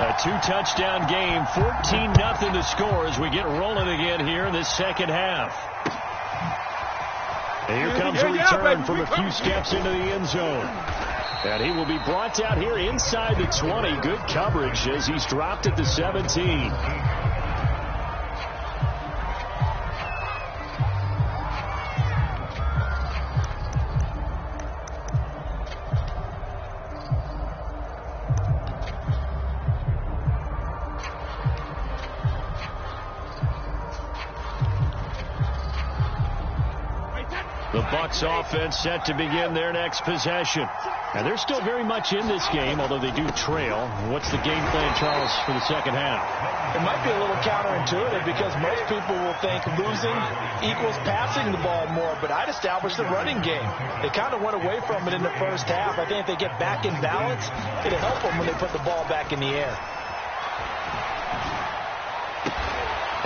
A two-touchdown game, 14-0 to score as we get rolling again here in this second half. And here comes a return from a few steps into the end zone. And he will be brought down here inside the 20. Good coverage as he's dropped at the 17. The Bucs offense set to begin their next possession. And they're still very much in this game, although they do trail. What's the game plan, Charles, for the second half? It might be a little counterintuitive because most people will think losing equals passing the ball more, but I'd establish the running game. They kind of went away from it in the first half. I think if they get back in balance, it'll help them when they put the ball back in the air.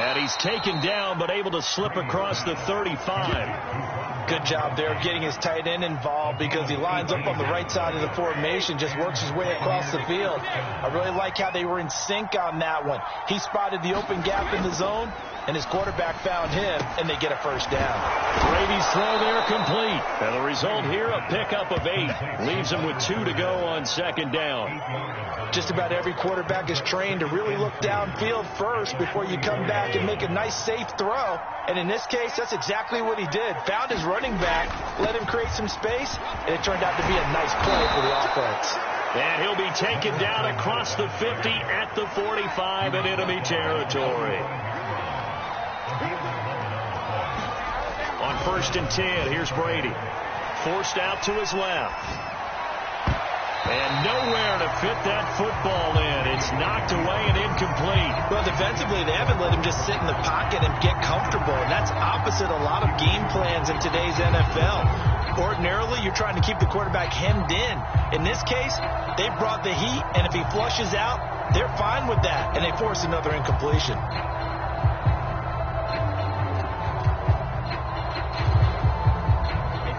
And he's taken down, but able to slip across the 35. Good job there getting his tight end involved because he lines up on the right side of the formation, just works his way across the field. I really like how they were in sync on that one. He spotted the open gap in the zone, and his quarterback found him, and they get a first down. Brady's throw there complete. And the result here, a pickup of 8. Leaves him with 2 to go on second down. Just about every quarterback is trained to really look downfield first before you come back and make a nice, safe throw. And in this case, that's exactly what he did. Found his running back, let him create some space, and it turned out to be a nice play for the offense. And he'll be taken down across the 50 at the 45 in enemy territory. On 1st and 10, here's Brady. Forced out to his left. And nowhere to fit that football in. It's knocked away and incomplete. Well, defensively, they haven't let him just sit in the pocket and get comfortable. And that's opposite a lot of game plans in today's NFL. Ordinarily, you're trying to keep the quarterback hemmed in. In this case, they brought the heat, and if he flushes out, they're fine with that. And they force another incompletion.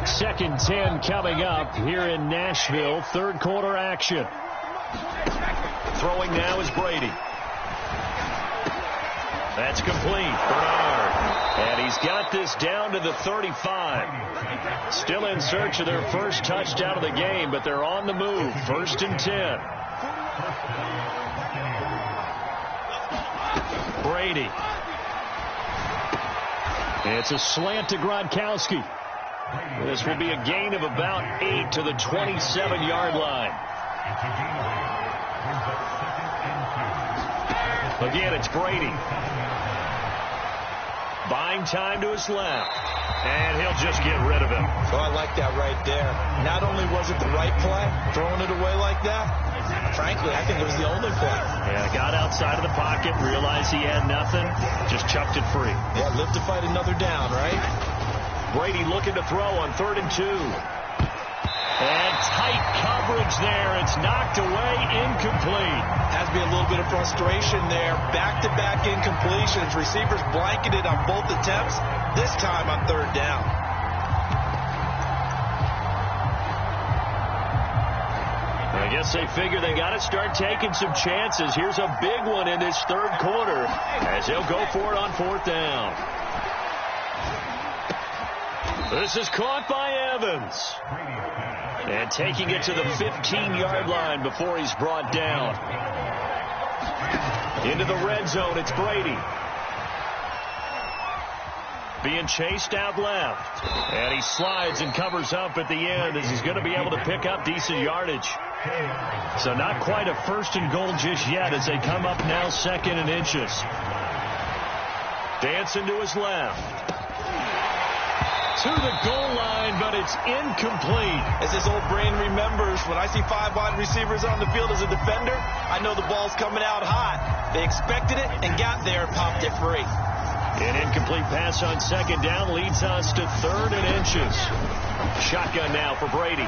2nd 10 coming up here in Nashville. 3rd quarter action. Throwing now is Brady. That's complete. Bernard. And he's got this down to the 35. Still in search of their first touchdown of the game, but they're on the move. 1st and 10. Brady. It's a slant to Gronkowski. This will be a gain of about 8 to the 27-yard line. Again, it's Brady. Buying time to his left. And he'll just get rid of him. Oh, I like that right there. Not only was it the right play, throwing it away like that, frankly, I think it was the only play. Yeah, got outside of the pocket, realized he had nothing, just chucked it free. Yeah, live to fight another down, right? Brady looking to throw on 3rd and 2. And tight coverage there. It's knocked away, incomplete. Has to be a little bit of frustration there. Back-to-back incompletions. Receivers blanketed on both attempts, this time on 3rd down. I guess they figure they got to start taking some chances. Here's a big one in this 3rd quarter as they'll go for it on 4th down. This is caught by Evans. And taking it to the 15-yard line before he's brought down. Into the red zone, it's Brady. Being chased out left. And he slides and covers up at the end as he's going to be able to pick up decent yardage. So not quite a 1st and goal just yet as they come up now 2nd and inches. Dancing to his left. To the goal line, but it's incomplete. As his old brain remembers, when I see 5 wide receivers on the field as a defender, I know the ball's coming out hot. They expected it and got there and popped it free. An incomplete pass on 2nd down leads us to 3rd and inches. Shotgun now for Brady.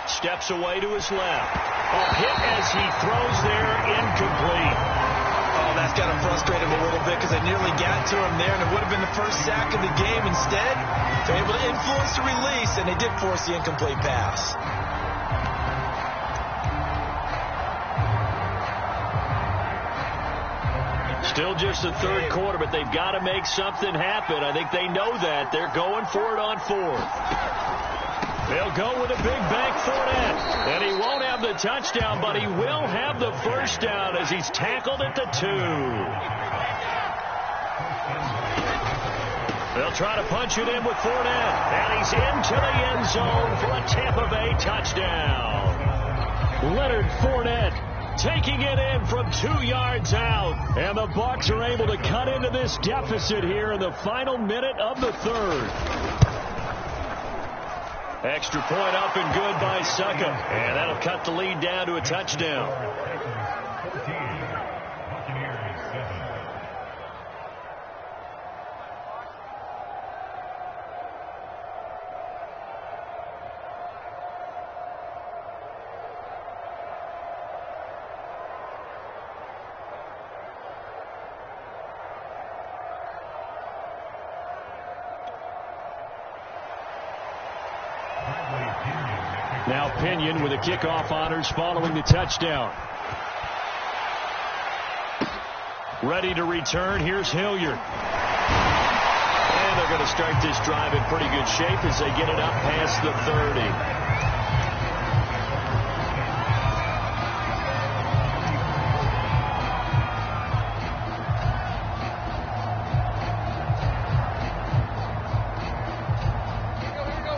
Steps away to his left. A hit as he throws there, incomplete. Oh, that's got him frustrated a little bit because they nearly got to him there, and it would have been the first sack of the game. Instead, they're able to influence the release, and they did force the incomplete pass. Still just the third quarter, but they've got to make something happen. I think they know that. They're going for it on fourth. They'll go with a big bank Fournette. And he won't have the touchdown, but he will have the first down as he's tackled at the 2. They'll try to punch it in with Fournette. And he's into the end zone for a Tampa Bay touchdown. Leonard Fournette taking it in from 2 yards out. And the Bucs are able to cut into this deficit here in the final minute of the third. Extra point up and good by Succa. And that'll cut the lead down to a touchdown. Now Pinion with the kickoff honors following the touchdown. Ready to return. Here's Hilliard. And they're going to start this drive in pretty good shape as they get it up past the 30.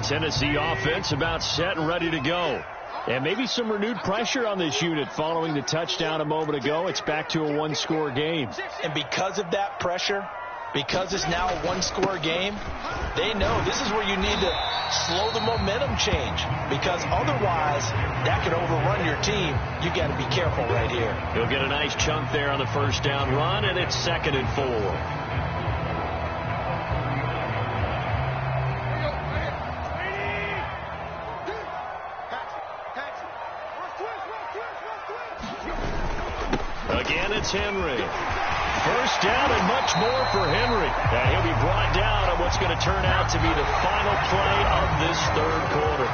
Tennessee offense about set and ready to go. And maybe some renewed pressure on this unit following the touchdown a moment ago. It's back to a one-score game. And because of that pressure, because it's now a one-score game, they know this is where you need to slow the momentum change. Because otherwise, that could overrun your team. You got to be careful right here. He'll get a nice chunk there on the first down run, and it's 2nd and 4. Again, it's Henry. First down and much more for Henry. And he'll be brought down on what's going to turn out to be the final play of this third quarter.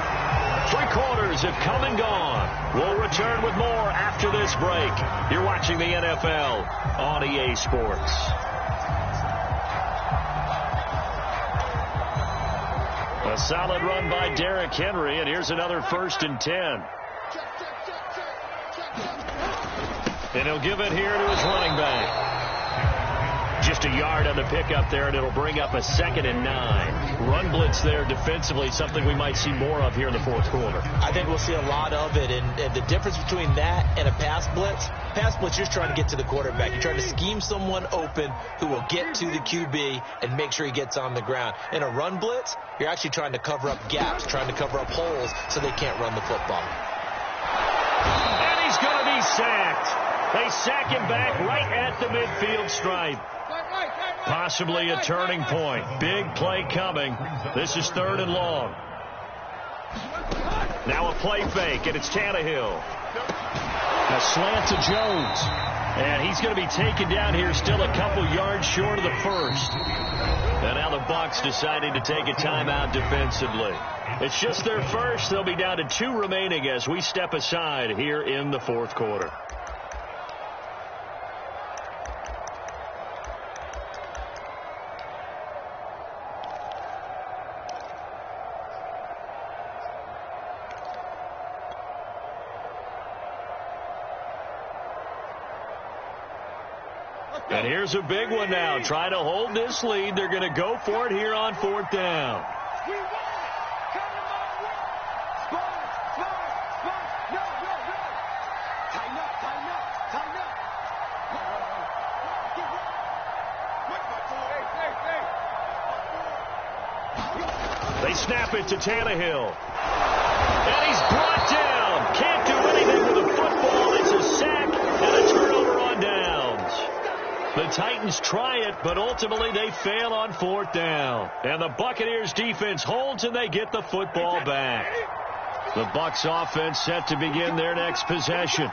3 quarters have come and gone. We'll return with more after this break. You're watching the NFL on EA Sports. A solid run by Derrick Henry, and here's another 1st and 10. And he'll give it here to his running back. Just a yard on the pickup there, and it'll bring up a 2nd and 9. Run blitz there defensively, something we might see more of here in the fourth quarter. I think we'll see a lot of it, and the difference between that and a pass blitz, you're just trying to get to the quarterback. You're trying to scheme someone open who will get to the QB and make sure he gets on the ground. In a run blitz, you're actually trying to cover up gaps, trying to cover up holes so they can't run the football. And he's going to be sacked. They sack him back right at the midfield stripe. Possibly a turning point. Big play coming. This is 3rd and long. Now a play fake, and it's Tannehill. A slant to Jones. And he's going to be taken down here still a couple yards short of the first. And now the Bucs deciding to take a timeout defensively. It's just their first. They'll be down to 2 remaining as we step aside here in the fourth quarter. And here's a big one now. Trying to hold this lead. They're going to go for it here on 4th down. They snap it to Tannehill. And he's brought down. Can't do anything with the football. It's a sack and a turnover on downs. The Titans try it, but ultimately they fail on 4th down. And the Buccaneers defense holds, and they get the football back. The Bucs offense set to begin their next possession.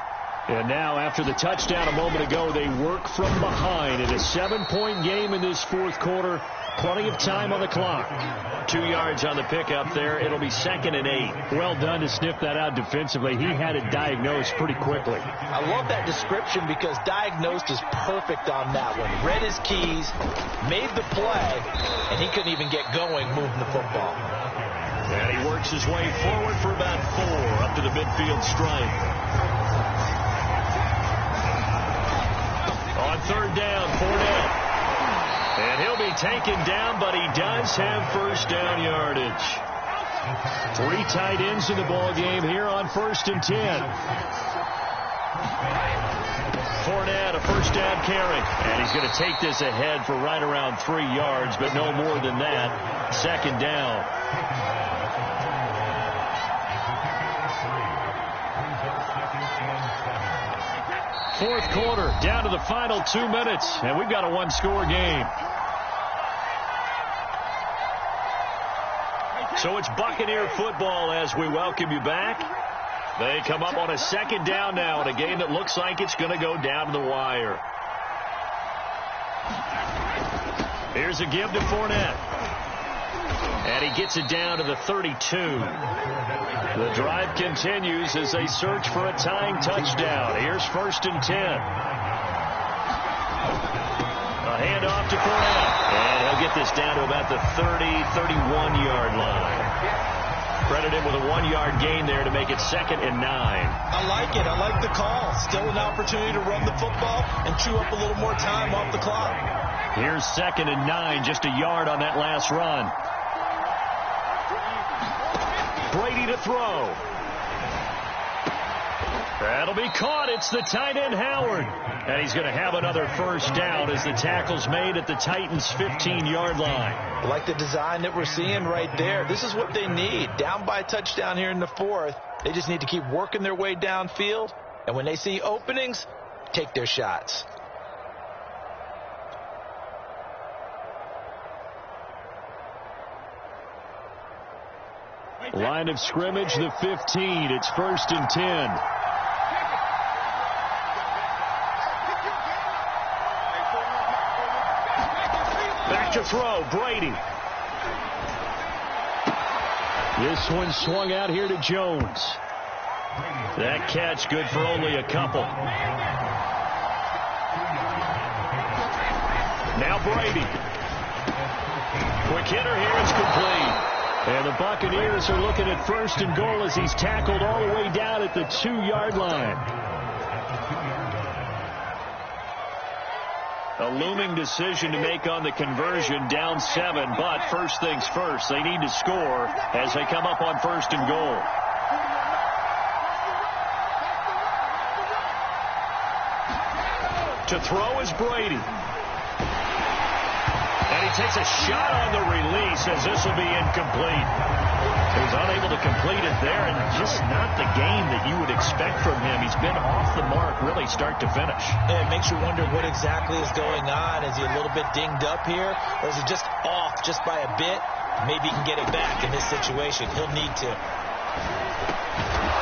And now, after the touchdown a moment ago, they work from behind in a 7-point game in this fourth quarter. Plenty of time on the clock. 2 yards on the pickup there. It'll be 2nd and 8. Well done to sniff that out defensively. He had it diagnosed pretty quickly. I love that description because diagnosed is perfect on that one. Read his keys, made the play, and he couldn't even get going moving the football. And he works his way forward for about 4 up to the midfield stripe. On 3rd down, Fournette. And he'll be taken down, but he does have first down yardage. 3 tight ends in the ball game here on 1st and 10. Fournette, a first down carry. And he's going to take this ahead for right around 3 yards, but no more than that. 2nd down. Fourth quarter, down to the final 2 minutes, and we've got a 1-score game. So it's Buccaneer football as we welcome you back. They come up on a 2nd down now in a game that looks like it's going to go down to the wire. Here's a give to Fournette. And he gets it down to the 32. The drive continues as they search for a tying touchdown. Here's 1st and 10. A handoff to Fournette. And he'll get this down to about the 31-yard line. Credit him with a 1-yard gain there to make it 2nd and 9. I like it. I like the call. Still an opportunity to run the football and chew up a little more time off the clock. Here's 2nd and 9, just a yard on that last run. Brady to throw. That'll be caught. It's the tight end, Howard. And he's going to have another first down as the tackle's made at the Titans' 15-yard line. I like the design that we're seeing right there. This is what they need. Down by a touchdown here in the 4th. They just need to keep working their way downfield. And when they see openings, take their shots. Line of scrimmage, the 15. It's 1st and 10. Back to throw, Brady. This one swung out here to Jones. That catch good for only a couple. Now Brady. Quick hitter here, it's complete. And the Buccaneers are looking at 1st and goal as he's tackled all the way down at the 2-yard line. A looming decision to make on the conversion, down 7, but first things first, they need to score as they come up on 1st and goal. To throw is Brady. And he takes a shot on the release as this will be incomplete. He was unable to complete it there, and just not the game that you would expect from him. He's been off the mark really start to finish. Yeah, it makes you wonder what exactly is going on. Is he a little bit dinged up here, or is he just off just by a bit? Maybe he can get it back in this situation. He'll need to.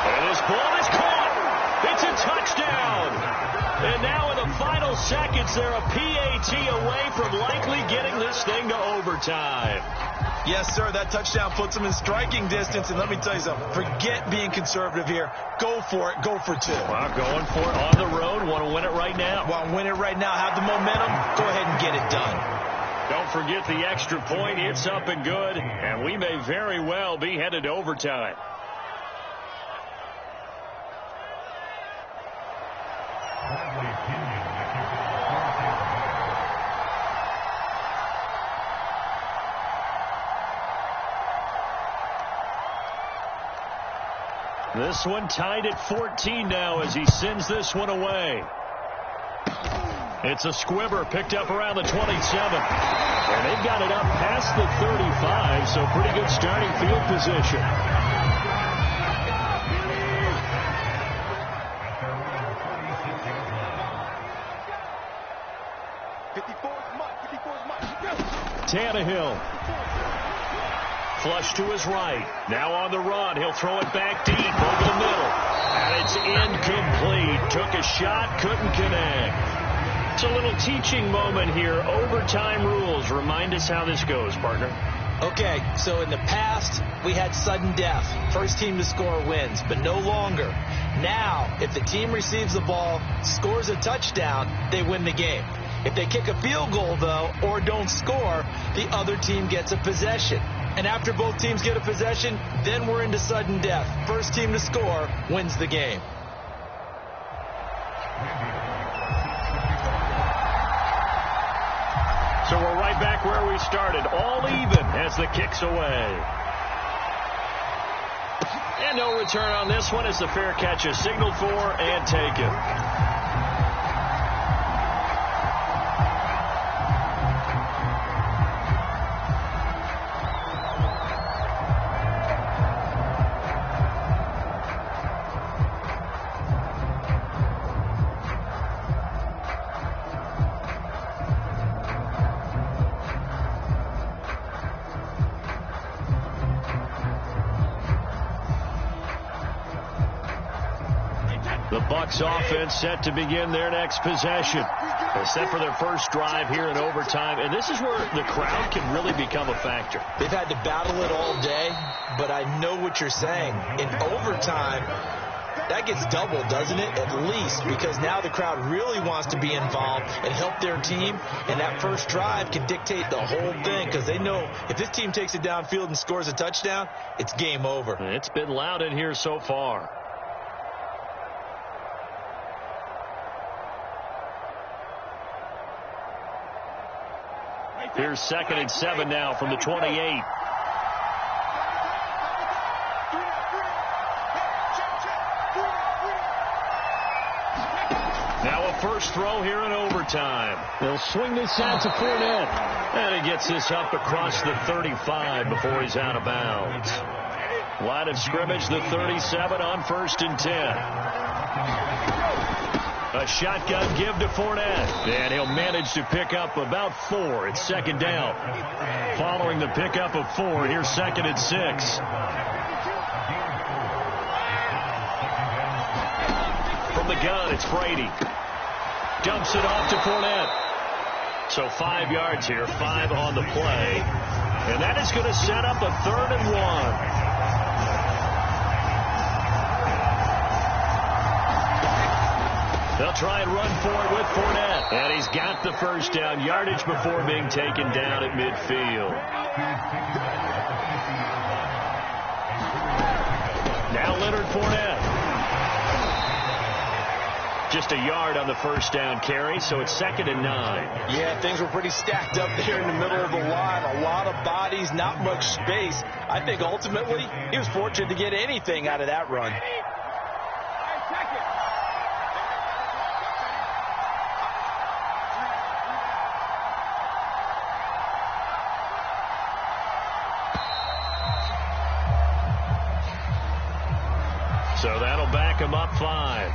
And this ball is caught. It's a touchdown. And now in the final seconds, they're a PAT away from likely getting this thing to overtime. Yes, sir. That touchdown puts them in striking distance. And let me tell you something. Forget being conservative here. Go for it. Go for 2. Well, going for it on the road. Want to win it right now. Want to win it right now. Have the momentum. Go ahead and get it done. Don't forget the extra point. It's up and good. And we may very well be headed to overtime. This one tied at 14 now as he sends this one away. It's a squibber picked up around the 27. And they've got it up past the 35, so pretty good starting field position. Tannehill Flush to his right. Now on the run. He'll throw it back deep over the middle. And it's incomplete. Took a shot, couldn't connect. It's a little teaching moment here. Overtime rules. Remind us how this goes, partner. Okay, so in the past, we had sudden death. First team to score wins, but no longer. Now, if the team receives the ball, scores a touchdown, they win the game. If they kick a field goal, though, or don't score, the other team gets a possession. And after both teams get a possession, then we're into sudden death. First team to score wins the game. So we're right back where we started, all even as the kick's away. And no return on this one as the fair catch is signaled for and taken. The Bucs offense set to begin their next possession. They're set for their first drive here in overtime, and this is where the crowd can really become a factor. They've had to battle it all day, but I know what you're saying. In overtime, that gets doubled, doesn't it? At least, because now the crowd really wants to be involved and help their team, and that first drive can dictate the whole thing because they know if this team takes it downfield and scores a touchdown, it's game over. It's been loud in here so far. Here's 2nd and 7 now from the 28. Now a first throw here in overtime. They'll swing this out to Fournette. And he gets this up across the 35 before he's out of bounds. Line of scrimmage, the 37 on 1st and 10. A shotgun give to Fournette. And he'll manage to pick up about 4. It's 2nd down. Following the pickup of 4, here's 2nd and 6. From the gun, it's Brady. Dumps it off to Fournette. So 5 yards here, 5 on the play. And that is going to set up a 3rd and 1. They'll try and run for it with Fournette. And he's got the first down, yardage before being taken down at midfield. Now Leonard Fournette. Just a yard on the first down carry, so it's 2nd and 9. Yeah, things were pretty stacked up there in the middle of the line. A lot of bodies, not much space. I think ultimately he was fortunate to get anything out of that run. So that'll back him up 5.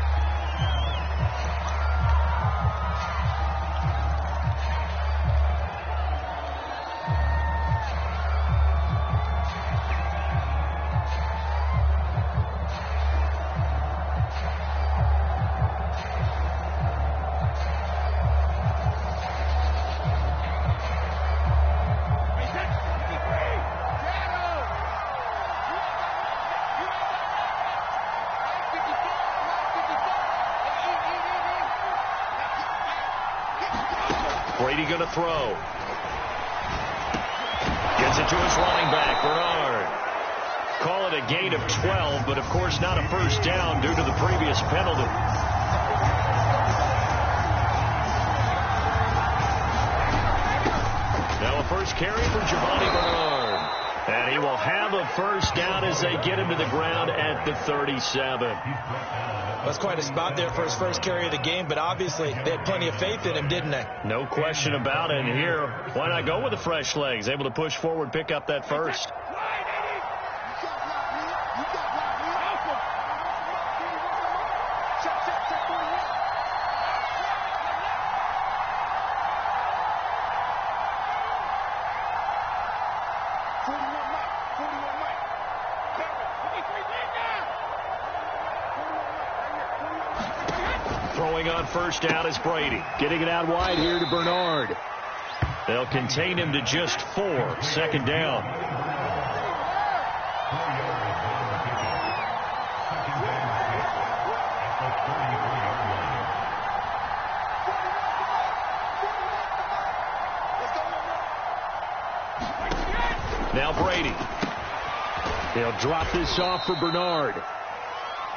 Brady going to throw. Gets it to his running back, Bernard. Call it a gain of 12, but of course not a first down due to the previous penalty. Now a first carry for Giovanni Bernard. And he will have a first down as they get him to the ground at the 37. That's quite a spot there for his first carry of the game, but obviously they had plenty of faith in him, didn't they? No question about it. And here, why not go with the fresh legs? Able to push forward, pick up that first. on first down is Brady. Getting it out wide here to Bernard. They'll contain him to just 4. Second down. Now Brady. They'll drop this off for Bernard.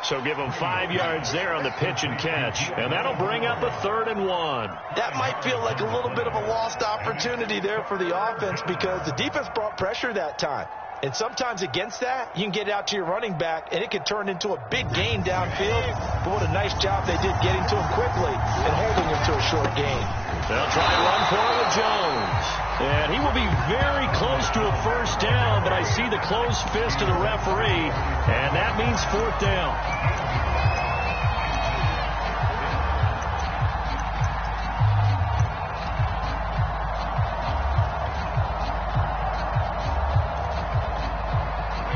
So give him 5 yards there on the pitch and catch. And that'll bring up a 3rd and 1. That might feel like a little bit of a lost opportunity there for the offense because the defense brought pressure that time. And sometimes against that, you can get out to your running back, and it can turn into a big gain downfield. But what a nice job they did getting to him quickly and holding him to a short gain. They'll try to run for it with Jones. And he will be very close to a first down, but I see the closed fist of the referee, and that means 4th down.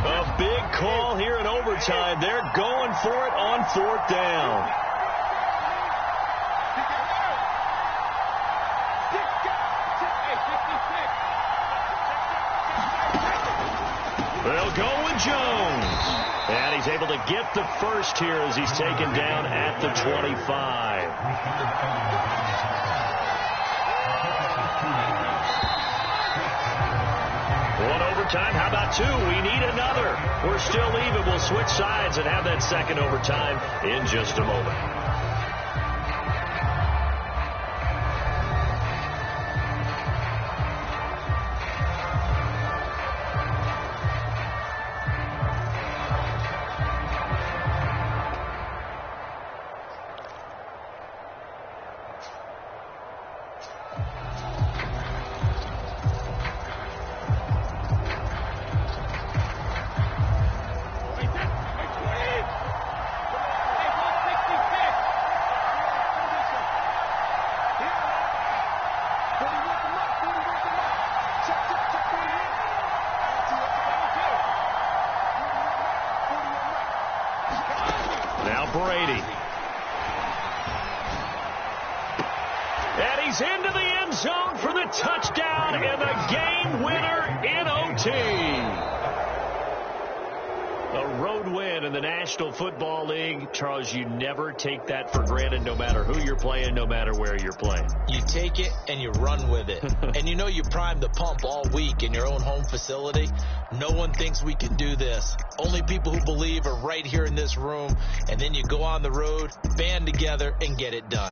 A big call here in overtime. They're going for it on 4th down. They'll go with Jones. And he's able to get the first here as he's taken down at the 25. One overtime. How about 2? We need another. We're still even. We'll switch sides and have that second overtime in just a moment. Brady. And he's into the end zone for the touchdown and the game winner in OT. A road win in the National Football League. Charles, you never take that for granted, no matter who you're playing, no matter where you're playing. You take it and you run with it. And you know you primed the pump all week in your own home facility. No one thinks we can do this. Only people who believe are right here in this room. And then you go on the road, band together, and get it done.